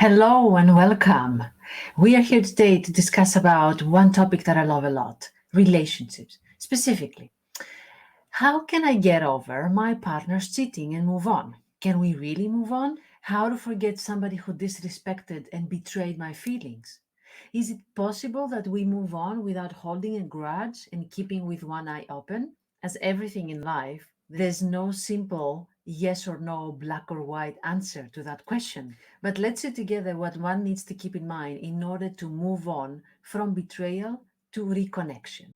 Hello and welcome. We are here today to discuss about one topic that I love a lot, relationships. Specifically, how can I get over my partner's cheating and move on? Can we really move on? How to forget somebody who disrespected and betrayed my feelings? Is it possible that we move on without holding a grudge and keeping with one eye open? As everything in life, there's no simple yes or no, black or white answer to that question. But let's see together what one needs to keep in mind in order to move on from betrayal to reconnection.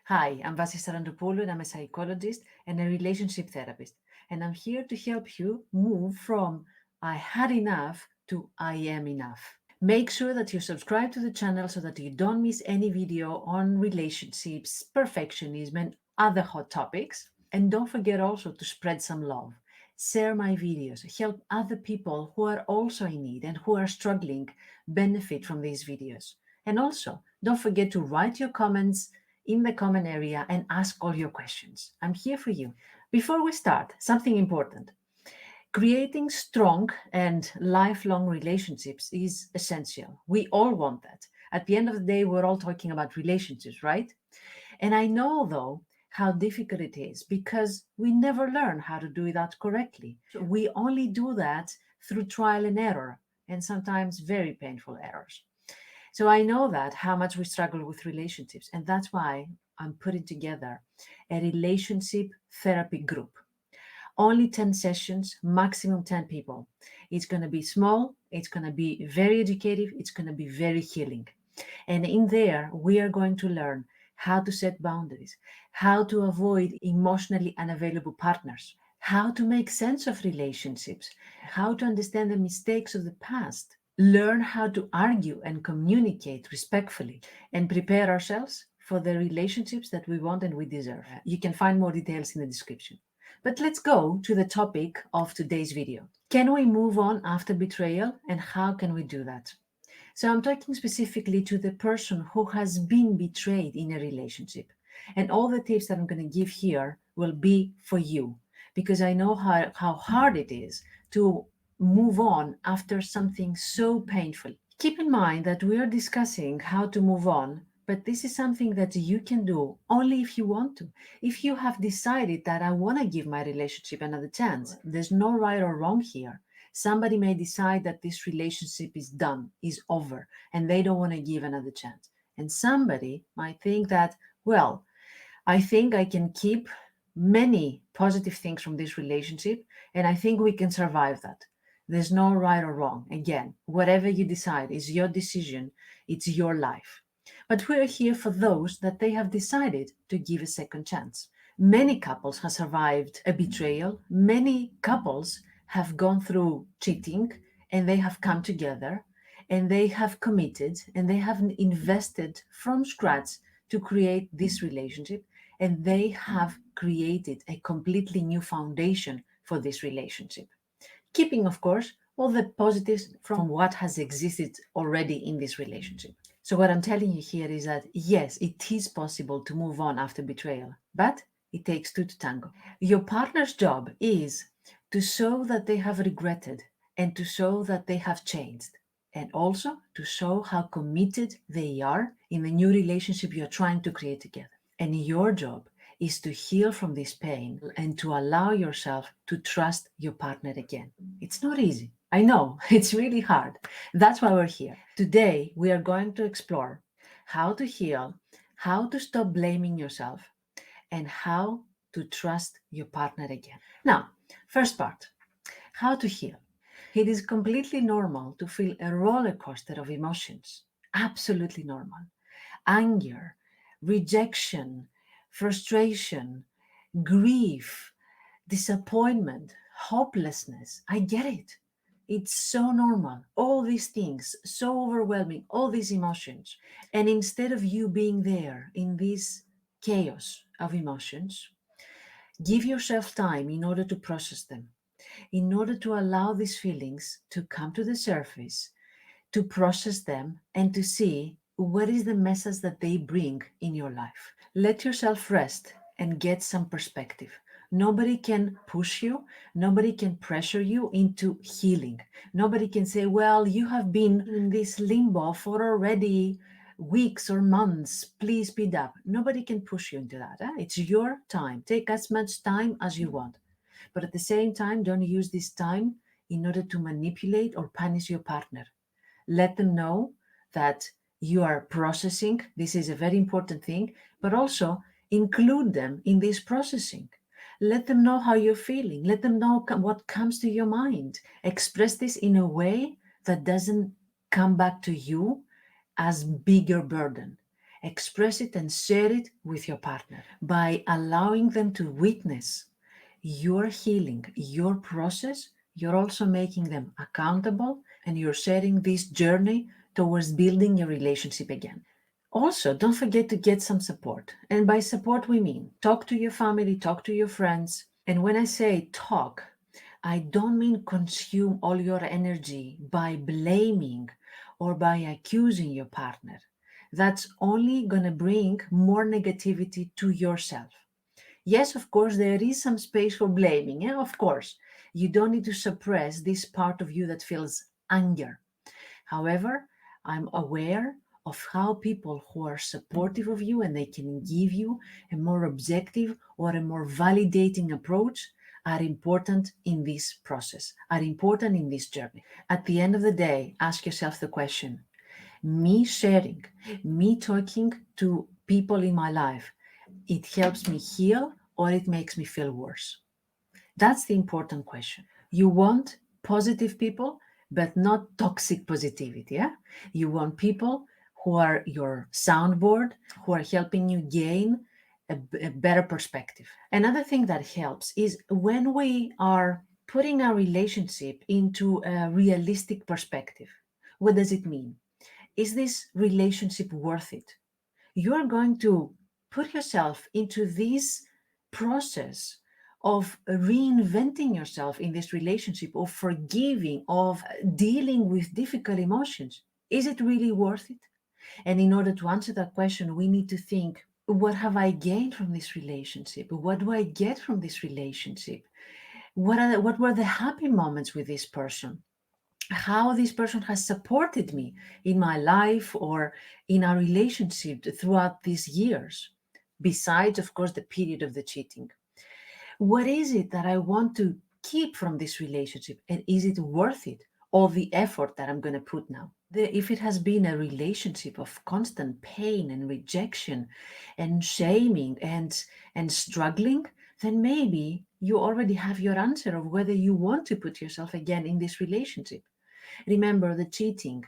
Hi, I'm Vasi Sarandopoulou and I'm a psychologist and a relationship therapist. And I'm here to help you move from I had enough to I am enough. Make sure that you subscribe to the channel so that you don't miss any video on relationships, perfectionism, and other hot topics. And don't forget also to spread some love. Share my videos, help other people who are also in need and who are struggling benefit from these videos. And also, don't forget to write your comments in the comment area and ask all your questions. I'm here for you. Before we start, something important. Creating strong and lifelong relationships is essential. We all want that. At the end of the day, we're all talking about relationships, right? And I know, though, how difficult it is because we never learn how to do that correctly. We only do that through trial and error, and sometimes very painful errors. So I know that how much we struggle with relationships, and that's why I'm putting together a relationship therapy group. Only 10 sessions, maximum 10 people. It's going to be small, it's going to be very educative, it's going to be very healing. And in there, we are going to learn how to set boundaries, how to avoid emotionally unavailable partners, how to make sense of relationships, how to understand the mistakes of the past, learn how to argue and communicate respectfully, and prepare ourselves for the relationships that we want and we deserve. You can find more details in the description. But let's go to the topic of today's video. Can we move on after betrayal, and how can we do that? So I'm talking specifically to the person who has been betrayed in a relationship. And all the tips that I'm going to give here will be for you because I know how hard it is to move on after something so painful. Keep in mind that we are discussing how to move on, but this is something that you can do only if you want to. If you have decided that I want to give my relationship another chance, there's no right or wrong here. Somebody may decide that this relationship is done, is over, and they don't want to give another chance. And somebody might think that, well, I think I can keep many positive things from this relationship, and I think we can survive that. There's no right or wrong. Again, whatever you decide is your decision, it's your life. But we're here for those that they have decided to give a second chance. Many couples have survived a betrayal. Many couples have gone through cheating and they have come together and they have committed and they have invested from scratch to create this relationship, and they have created a completely new foundation for this relationship, keeping, of course, all the positives from what has existed already in this relationship. So, what I'm telling you here is that yes, it is possible to move on after betrayal, but it takes two to tango. Your partner's job is to show that they have regretted and to show that they have changed, and also to show how committed they are in the new relationship you're trying to create together. And your job is to heal from this pain and to allow yourself to trust your partner again. It's not easy. I know it's really hard. That's why we're here. Today, we are going to explore how to heal, how to stop blaming yourself, and how to trust your partner again. Now, first part, how to heal. It is completely normal to feel a roller coaster of emotions. Absolutely normal. Anger, rejection, frustration, grief, disappointment, hopelessness. I get it. It's so normal. All these things, so overwhelming, all these emotions. And instead of you being there in this chaos of emotions, give yourself time in order to process them, in order to allow these feelings to come to the surface, to process them, and to see what is the message that they bring in your life. Let yourself rest and get some perspective. Nobody can push you. Nobody can pressure you into healing. Nobody can say, well, you have been in this limbo for already weeks or months. Please speed up. Nobody can push you into that. It's your time. Take as much time as you want. But at the same time, don't use this time in order to manipulate or punish your partner. Let them know that you are processing. This is a very important thing, but also include them in this processing. Let them know how you're feeling. Let them know what comes to your mind. Express this in a way that doesn't come back to you as bigger burden. Express it and share it with your partner by allowing them to witness your healing, your process. You're also making them accountable and you're sharing this journey towards building your relationship again. Also, don't forget to get some support. And by support, we mean talk to your family, talk to your friends. And when I say talk, I don't mean consume all your energy by blaming or by accusing your partner. That's only going to bring more negativity to yourself. Yes, of course, there is some space for blaming. Yeah, of course. You don't need to suppress this part of you that feels anger. However, I'm aware of how people who are supportive of you and they can give you a more objective or a more validating approach are important in this process, are important in this journey. At the end of the day, ask yourself the question, me sharing, me talking to people in my life, it helps me heal or it makes me feel worse? That's the important question. You want positive people, but not toxic positivity. Yeah? You want people who are your soundboard, who are helping you gain a better perspective. Another thing that helps is when we are putting our relationship into a realistic perspective. What does it mean? Is this relationship worth it? You're going to put yourself into this process of reinventing yourself in this relationship, of forgiving, of dealing with difficult emotions. Is it really worth it? And in order to answer that question, we need to think, what have I gained from this relationship? What do I get from this relationship? What were the happy moments with this person? How this person has supported me in my life or in our relationship throughout these years, besides, of course, the period of the cheating. What is it that I want to keep from this relationship? And is it worth it? All the effort that I'm going to put now. If it has been a relationship of constant pain and rejection and shaming and struggling, then maybe you already have your answer of whether you want to put yourself again in this relationship. Remember, the cheating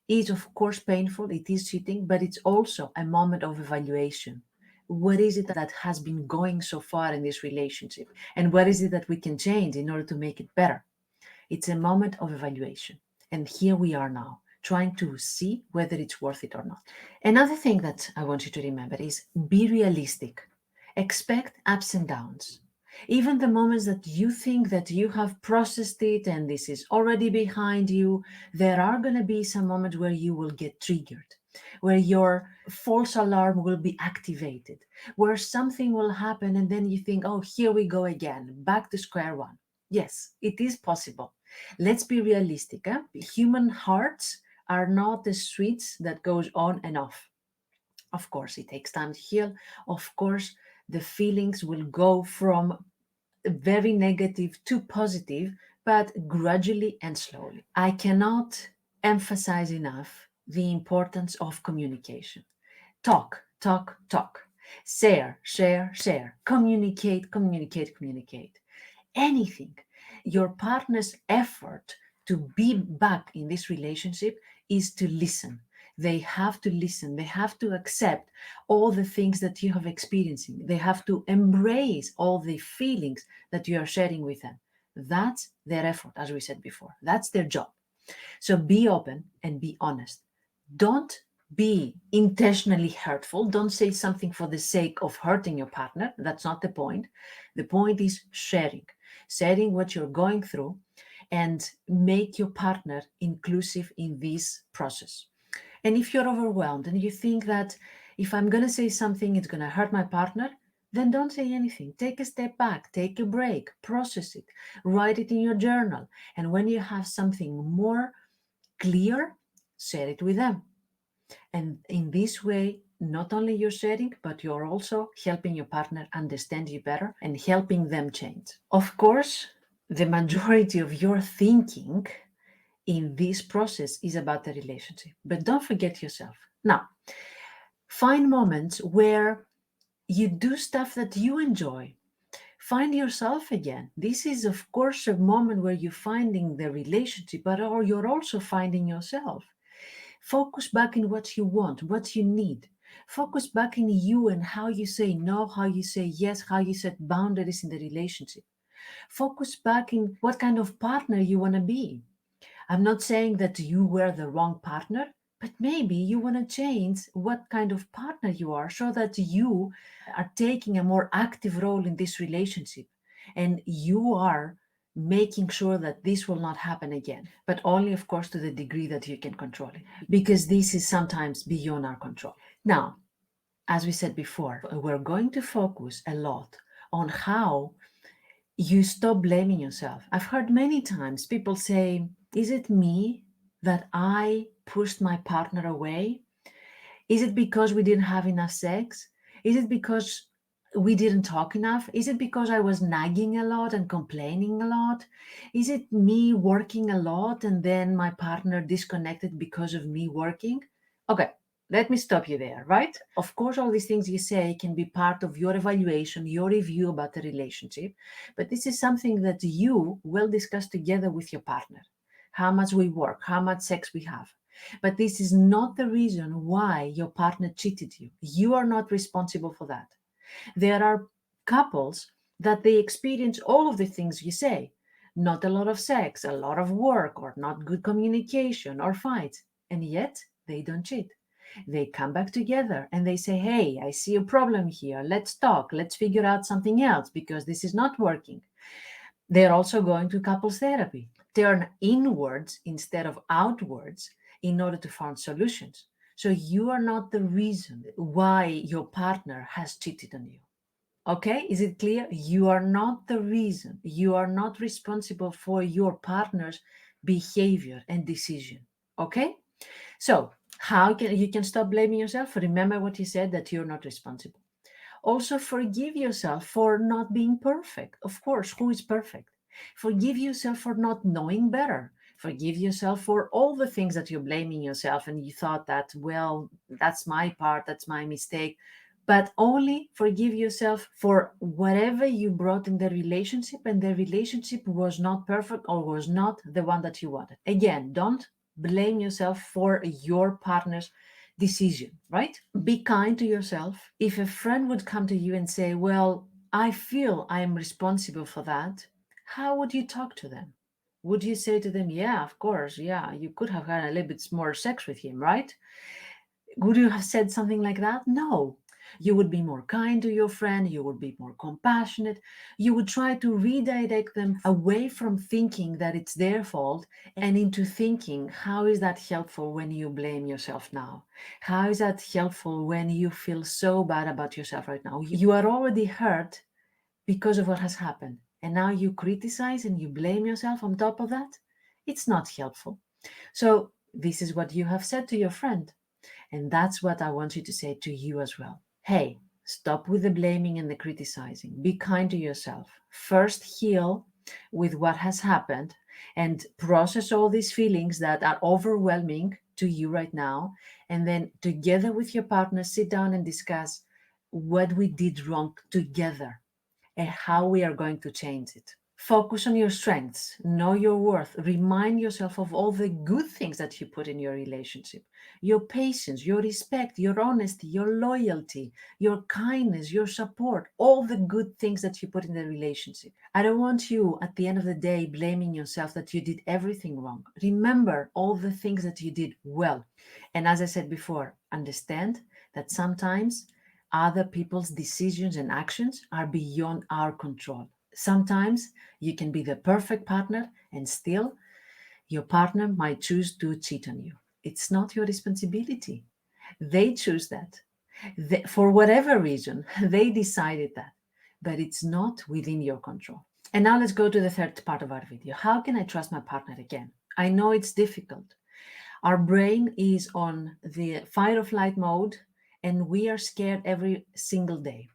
is, of course, painful. It is cheating, but it's also a moment of evaluation. What is it that has been going so far in this relationship? And what is it that we can change in order to make it better? It's a moment of evaluation. And here we are now, trying to see whether it's worth it or not. Another thing that I want you to remember is be realistic. Expect ups and downs. Even the moments that you think that you have processed it and this is already behind you, there are going to be some moments where you will get triggered, where your false alarm will be activated, where something will happen and then you think, oh, here we go again, back to square one. Yes, it is possible. Let's be realistic. Human hearts are not the switch that goes on and off. Of course, it takes time to heal. Of course, the feelings will go from very negative to positive, but gradually and slowly. I cannot emphasize enough the importance of communication. Talk, talk, talk. Share, share, share. Communicate, communicate, communicate. Anything. Your partner's effort to be back in this relationship is to listen. They have to listen. They have to accept all the things that you have experiencing. They have to embrace all the feelings that you are sharing with them. That's their effort, as we said before. That's their job. So be open and be honest. Don't be intentionally hurtful. Don't say something for the sake of hurting your partner. That's not the point. The point is sharing what you're going through and make your partner inclusive in this process. And if you're overwhelmed and you think that if I'm going to say something, it's going to hurt my partner, then don't say anything. Take a step back, take a break, process it, write it in your journal. And when you have something more clear, share it with them. And in this way, not only you're sharing, but you're also helping your partner understand you better and helping them change. Of course, the majority of your thinking in this process is about the relationship, but don't forget yourself. Now, find moments where you do stuff that you enjoy. Find yourself again. This is, of course, a moment where you're finding the relationship, but or you're also finding yourself. Focus back in what you want, what you need. Focus back in you and how you say no, how you say yes, how you set boundaries in the relationship. Focus back in what kind of partner you want to be. I'm not saying that you were the wrong partner, but maybe you want to change what kind of partner you are so that you are taking a more active role in this relationship and you are making sure that this will not happen again, but only, of course, to the degree that you can control it, because this is sometimes beyond our control. Now, as we said before, we're going to focus a lot on how you stop blaming yourself. I've heard many times people say, is it me that I pushed my partner away? Is it because we didn't have enough sex? Is it because we didn't talk enough? Is it because I was nagging a lot and complaining a lot? Is it me working a lot and then my partner disconnected because of me working? Okay, let me stop you there, right? Of course, all these things you say can be part of your evaluation, your review about the relationship, but this is something that you will discuss together with your partner. How much we work, how much sex we have. But this is not the reason why your partner cheated you. You are not responsible for that. There are couples that they experience all of the things you say, not a lot of sex, a lot of work, or not good communication or fights, and yet they don't cheat. They come back together and they say, hey, I see a problem here. Let's talk. Let's figure out something else because this is not working. They're also going to couples therapy. Turn inwards instead of outwards in order to find solutions. So you are not the reason why your partner has cheated on you. Okay, is it clear? You are not the reason. You are not responsible for your partner's behavior and decision. Okay? So, how can you can stop blaming yourself? Remember what you said, that you're not responsible. Also, forgive yourself for not being perfect. Of course, who is perfect? Forgive yourself for not knowing better. Forgive yourself for all the things that you're blaming yourself and you thought that, well, that's my part, that's my mistake. But only forgive yourself for whatever you brought in the relationship and the relationship was not perfect or was not the one that you wanted. Again, don't blame yourself for your partner's decision, right? Be kind to yourself. If a friend would come to you and say, well, I feel I am responsible for that, how would you talk to them? Would you say to them, yeah, of course, yeah, you could have had a little bit more sex with him, right? Would you have said something like that? No. You would be more kind to your friend, you would be more compassionate, you would try to redirect them away from thinking that it's their fault and into thinking, how is that helpful when you blame yourself now? How is that helpful when you feel so bad about yourself right now? You are already hurt because of what has happened, and now you criticize and you blame yourself on top of that? It's not helpful. So, this is what you have said to your friend. And that's what I want you to say to you as well. Hey, stop with the blaming and the criticizing. Be kind to yourself. First, heal with what has happened and process all these feelings that are overwhelming to you right now. And then, together with your partner, sit down and discuss what we did wrong together and how we are going to change it. Focus on your strengths, know your worth, remind yourself of all the good things that you put in your relationship, your patience, your respect, your honesty, your loyalty, your kindness, your support, all the good things that you put in the relationship. I don't want you at the end of the day blaming yourself that you did everything wrong. Remember all the things that you did well. And as I said before, understand that sometimes other people's decisions and actions are beyond our control. Sometimes you can be the perfect partner and still your partner might choose to cheat on you. It's not your responsibility. They choose that. For whatever reason, they decided that, but it's not within your control. And now let's go to the third part of our video. How can I trust my partner again? I know it's difficult. Our brain is on the fight or flight mode, and we are scared every single day.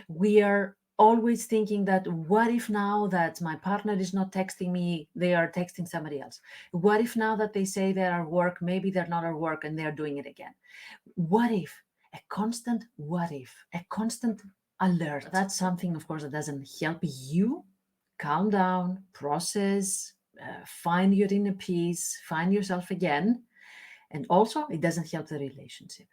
We are always thinking that what if now that my partner is not texting me, they are texting somebody else? What if now that they say they're at work, maybe they're not at work and they're doing it again? What if? A constant what if, a constant alert. That's something, of course, that doesn't help you calm down, process, find your inner peace, find yourself again. And also, it doesn't help the relationship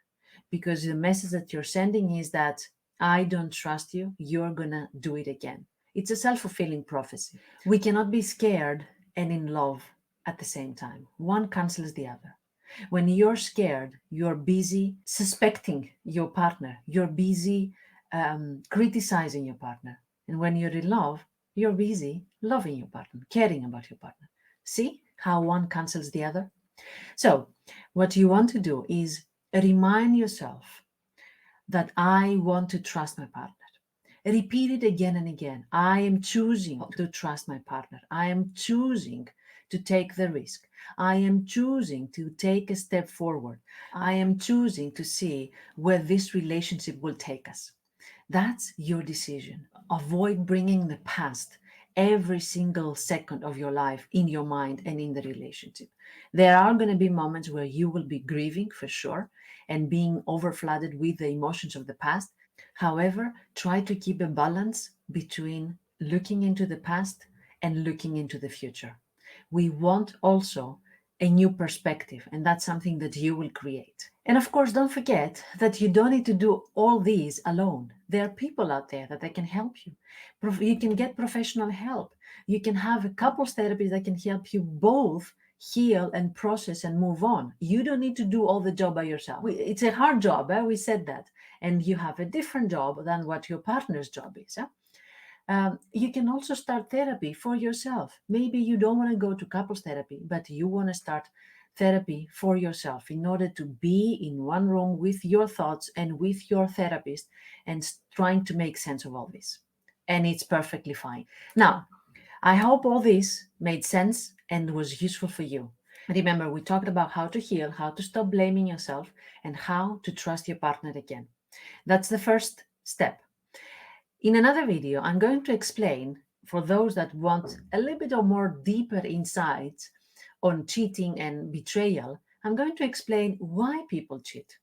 because the message that you're sending is that I don't trust you, you're gonna do it again. It's a self fulfilling prophecy. We cannot be scared and in love at the same time, one cancels the other. When you're scared, you're busy suspecting your partner, you're busy criticizing your partner. And when you're in love, you're busy loving your partner, caring about your partner. See how one cancels the other? So, what you want to do is remind yourself that I want to trust my partner. Repeat it again and again. I am choosing to trust my partner. I am choosing to take the risk. I am choosing to take a step forward. I am choosing to see where this relationship will take us. That's your decision. Avoid bringing the past every single second of your life in your mind and in the relationship. There are going to be moments where you will be grieving for sure and being overflooded with the emotions of the past. However, try to keep a balance between looking into the past and looking into the future. We want also a new perspective, and that's something that you will create. And of course, don't forget that you don't need to do all these alone. There are people out there that they can help you. You can get professional help. You can have a couples therapy that can help you both heal and process and move on. You don't need to do all the job by yourself. It's a hard job, we said that. And you have a different job than what your partner's job is. You can also start therapy for yourself. Maybe you don't want to go to couples therapy, but you want to start therapy for yourself in order to be in one room with your thoughts and with your therapist and trying to make sense of all this. And it's perfectly fine. Now, I hope all this made sense and was useful for you. Remember, we talked about how to heal, how to stop blaming yourself, and how to trust your partner again. That's the first step. In another video, I'm going to explain, for those that want a little bit or more deeper insights on cheating and betrayal, I'm going to explain why people cheat.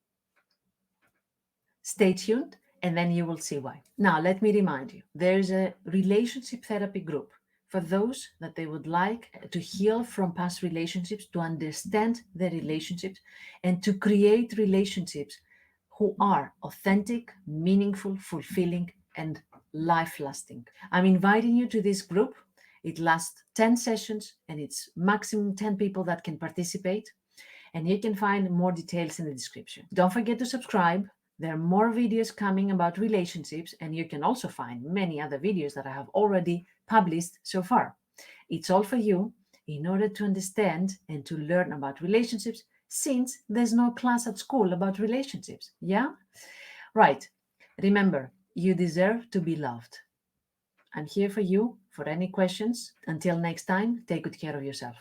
Stay tuned and then you will see why. Now, let me remind you, there's a relationship therapy group for those that they would like to heal from past relationships, to understand their relationships, and to create relationships who are authentic, meaningful, fulfilling, and life lasting. I'm inviting you to this group. It lasts 10 sessions and it's maximum 10 people that can participate. And you can find more details in the description. Don't forget to subscribe. There are more videos coming about relationships, and you can also find many other videos that I have already published so far. It's all for you in order to understand and to learn about relationships, since there's no class at school about relationships. Yeah? Right. Remember, you deserve to be loved. I'm here for you for any questions. Until next time, take good care of yourself.